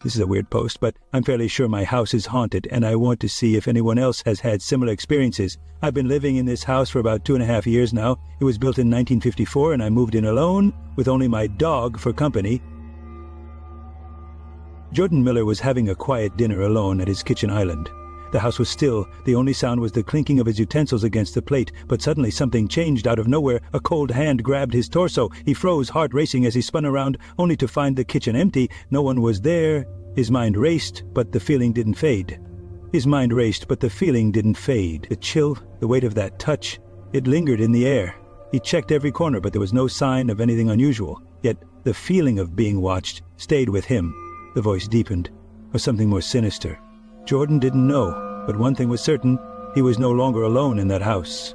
This is a weird post, but I'm fairly sure my house is haunted, and I want to see if anyone else has had similar experiences. I've been living in this house for about 2.5 years now. It was built in 1954, and I moved in alone, with only my dog for company. Jordan Miller was having a quiet dinner alone at his kitchen island. The house was still. The only sound was the clinking of his utensils against the plate, but suddenly something changed out of nowhere. A cold hand grabbed his torso. He froze, heart racing as he spun around, only to find the kitchen empty. No one was there. His mind raced, but the feeling didn't fade. The chill, the weight of that touch, it lingered in the air. He checked every corner, but there was no sign of anything unusual. Yet the feeling of being watched stayed with him. The voice deepened, or something more sinister. Jordan didn't know, but one thing was certain: he was no longer alone in that house.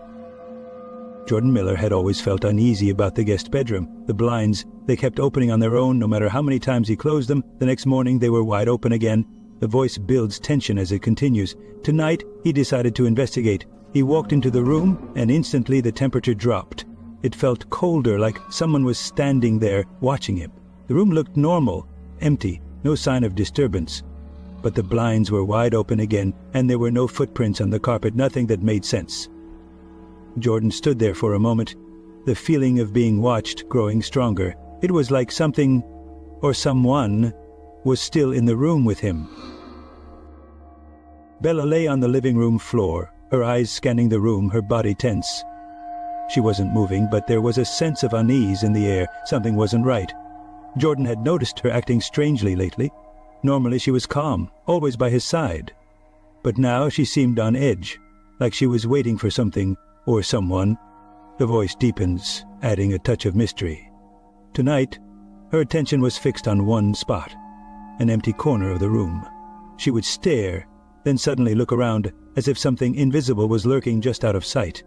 Jordan Miller had always felt uneasy about the guest bedroom. The blinds, they kept opening on their own no matter how many times he closed them. The next morning they were wide open again. The voice builds tension as it continues. Tonight he decided to investigate. He walked into the room, and instantly the temperature dropped. It felt colder, like someone was standing there watching him. The room looked normal, empty, no sign of disturbance. But the blinds were wide open again, and there were no footprints on the carpet, nothing that made sense. Jordan stood there for a moment, the feeling of being watched growing stronger. It was like something, or someone, was still in the room with him. Bella lay on the living room floor, her eyes scanning the room, her body tense. She wasn't moving, but there was a sense of unease in the air. Something wasn't right. Jordan had noticed her acting strangely lately. Normally she was calm, always by his side. But now she seemed on edge, like she was waiting for something or someone. The voice deepens, adding a touch of mystery. Tonight, her attention was fixed on one spot, an empty corner of the room. She would stare, then suddenly look around, as if something invisible was lurking just out of sight.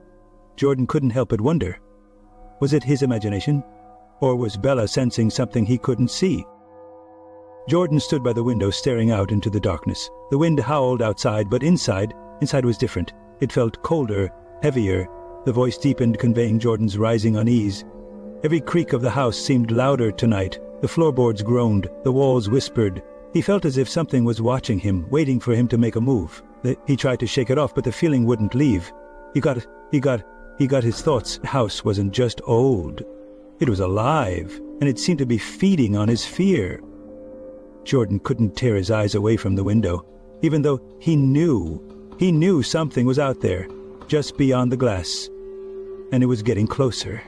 Jordan couldn't help but wonder. Was it his imagination? Or was Bella sensing something he couldn't see? Jordan stood by the window, staring out into the darkness. The wind howled outside, but inside was different. It felt colder, heavier. The voice deepened, conveying Jordan's rising unease. Every creak of the house seemed louder tonight. The floorboards groaned, the walls whispered. He felt as if something was watching him, waiting for him to make a move. He tried to shake it off, but the feeling wouldn't leave. He got his thoughts. The house wasn't just old. It was alive, and it seemed to be feeding on his fear. Jordan couldn't tear his eyes away from the window, even though he knew something was out there, just beyond the glass, and it was getting closer.